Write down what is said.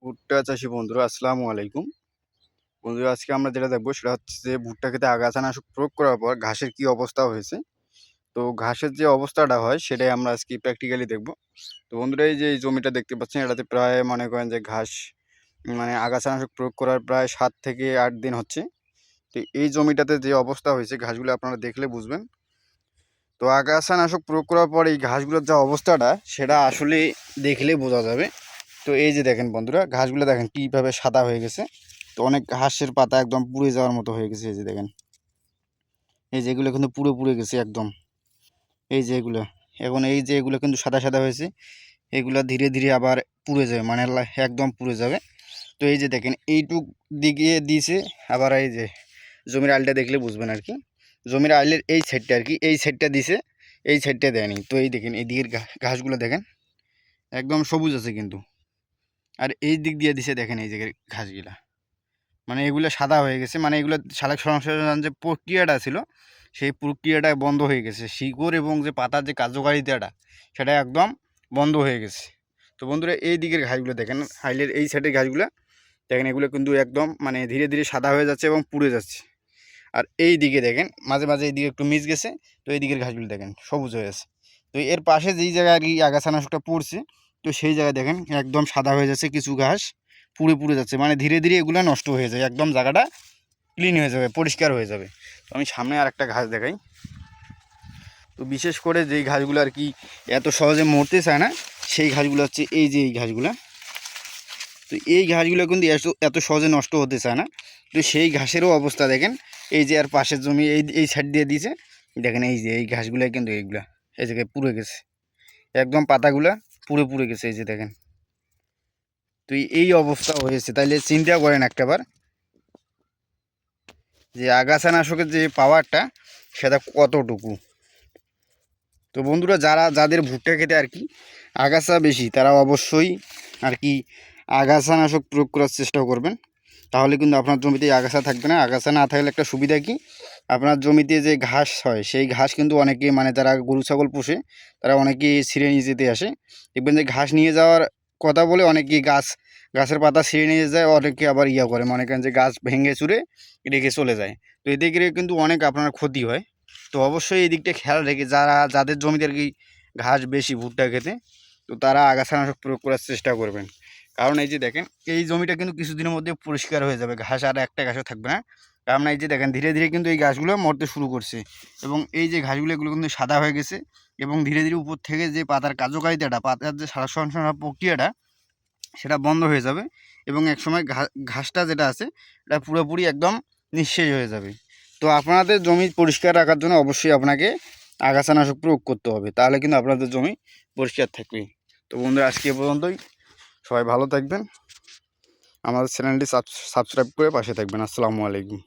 ভুট্টা চাষী বন্ধুরা আসসালামু আলাইকুম। বন্ধুরা আজকে আমরা যেটা দেখবো সেটা হচ্ছে যে ভুট্টা ক্ষেতে আগাছানাশক প্রয়োগ করার পর ঘাসের কি অবস্থা হয়েছে। তো ঘাসের যে অবস্থাটা হয় সেটাই আমরা আজকে প্র্যাকটিক্যালি দেখবো। তো বন্ধুরা এই যে এই জমিটা দেখতে পাচ্ছেন এটাতে প্রায় মনে করেন যে ঘাস মানে আগাছানাশক প্রয়োগ করার প্রায় 7 থেকে 8 দিন হচ্ছে। তো এই জমিটাতে যে অবস্থা হয়েছে ঘাসগুলো আপনারা দেখলে বুঝবেন। তো আগাছানাশক প্রয়োগ করার পর এই ঘাসগুলোর যা অবস্থাটা সেটা আসলে দেখলেই বোঝা যাবে। তো এই যে দেখেন বন্ধুরা ঘাসগুলো দেখেন কীভাবে সাদা হয়ে গেছে। তো অনেক ঘাসের পাতা একদম পুড়ে যাওয়ার মতো হয়ে গেছে। এই যে দেখেন, এই যে এগুলো কিন্তু পুড়ে পুড়ে গেছে একদম। এই যে এগুলো এখন এই যে এগুলো কিন্তু সাদা সাদা হয়েছে, এগুলো ধীরে ধীরে আবার পুড়ে যাবে, মানে একদম পুড়ে যাবে। তো এই যে দেখেন এইটুক দিকে দিয়েছে, আবার এই যে জমির আলটা দেখলে বুঝবেন আর কি। জমির আলের এই সাইডটা আর কি, এই সাইডটা দিছে, এই সাইডটা দেয়নি। তো এই দেখেন এই দিকের ঘাসগুলো দেখেন একদম সবুজ আছে কিন্তু, আর এই দিক দিয়ে দিছে দেখেন এই জায়গায় ঘাসগুলা মানে এগুলো সাদা হয়ে গেছে, মানে এগুলো সালোক সংশ্লেষণ যে প্রক্রিয়াটা ছিল সেই প্রক্রিয়াটা বন্ধ হয়ে গেছে। শিকড় এবং যে পাতার যে কার্যকারিতাটা সেটা একদম বন্ধ হয়ে গেছে। তো বন্ধুরা এই দিকের ঘাসগুলো দেখেন, হাইলের এই সাইডের ঘাসগুলো দেখেন, এগুলো কিন্তু একদম মানে ধীরে ধীরে সাদা হয়ে যাচ্ছে এবং পুড়ে যাচ্ছে। আর এই দিকে দেখেন মাঝে মাঝে এই দিকে একটু মিস গেছে, তো এই দিকের ঘাসগুলো দেখেন সবুজ হয়ে আছে। তো এর পাশে যেই জায়গায় আর কি আগাছানাশকটা পড়ছে, তো সেই জায়গায় দেখেন একদম সাদা হয়ে যাচ্ছে, কিছু ঘাস পুড়ে পুড়ে যাচ্ছে, মানে ধীরে ধীরে এগুলো নষ্ট হয়ে যায়, একদম জায়গাটা ক্লিন হয়ে যাবে, পরিষ্কার হয়ে যাবে। তো আমি সামনে আর একটা ঘাস দেখাই। তো বিশেষ করে যেই ঘাসগুলো আর কি এত সহজে মরতে চায় না সেই ঘাসগুলো হচ্ছে এই যে এই ঘাসগুলো। তো এই ঘাসগুলো কিন্তু এত সহজে নষ্ট হতে চায় না। তো সেই ঘাসেরও অবস্থা দেখেন, এই যে আর পাশের জমি এই এই সাইড দিয়ে দিয়েছে, দেখেন এই যে এই ঘাসগুলো কিন্তু এইগুলা এই জায়গায় পুড়ে গেছে, একদম পাতাগুলা পুড়ে পুড়ে গেছে, এই যে দেখেন। তো এই অবস্থা হয়েছে, তাইলে চিন্তা করেন একটাবার যে আগাছানাশকের যে পাওয়ারটা সেটা কতটুকু। তো বন্ধুরা যাদের ভুট্টা খেতে আর কি আগাছা বেশি, তারা অবশ্যই আর কি আগাছানাশক প্রয়োগ করার চেষ্টা করবেন, তাহলে কিন্তু আপনার জমিতে আগাছা থাকবে না। আগাছা না থাকলে একটা সুবিধা কি, আপনার জমিতে যে ঘাস হয় সেই ঘাস কিন্তু অনেকে মানে যারা গরু ছাগল পোষে তারা অনেকেই ছিঁড়ে নিয়ে যেতে আসে। দেখবেন যে ঘাস নিয়ে যাওয়ার কথা বলে অনেকেই গাছের পাতা ছিঁড়ে নিয়ে যায়, অনেকে আবার ইয়া করে মনে করেন যে গাছ ভেঙে চুরে রেখে চলে যায়। তো এদিকে কিন্তু অনেক আপনার ক্ষতি হয়। তো অবশ্যই এই দিকটা খেয়াল রেখে যাদের জমিতে আর কি ঘাস বেশি ভুট্টা খেতে, তো তারা আগাছানাশক প্রয়োগ করার চেষ্টা করবেন। কারণ এই যে দেখেন এই জমিটা কিন্তু কিছুদিনের মধ্যে পরিষ্কার হয়ে যাবে, ঘাস আর একটা ঘাসও থাকবে না। কারণ এই যে দেখেন ধীরে ধীরে কিন্তু এই ঘাসগুলো মরতে শুরু করছে, এবং এই যে ঘাসগুলো এগুলো কিন্তু সাদা হয়ে গেছে, এবং ধীরে ধীরে উপর থেকে যে পাতার কার্যকারিতাটা, পাতার যে সালোক সংশ্লেষণ প্রক্রিয়াটা সেটা বন্ধ হয়ে যাবে, এবং একসময় ঘাসটা যেটা আছে এটা পুরোপুরি একদম নিঃশেষ হয়ে যাবে। তো আপনাদের জমি পরিষ্কার রাখার জন্য অবশ্যই আপনাকে আগাছানাশক প্রয়োগ করতে হবে, তাহলে কিন্তু আপনাদের জমি পরিষ্কার থাকবে। তো বন্ধুরা আজকে এ পর্যন্তই, সবাই ভালো থাকবেন, আমাদের চ্যানেলটি সাবস্ক্রাইব করে পাশে থাকবেন। আসসালামু আলাইকুম।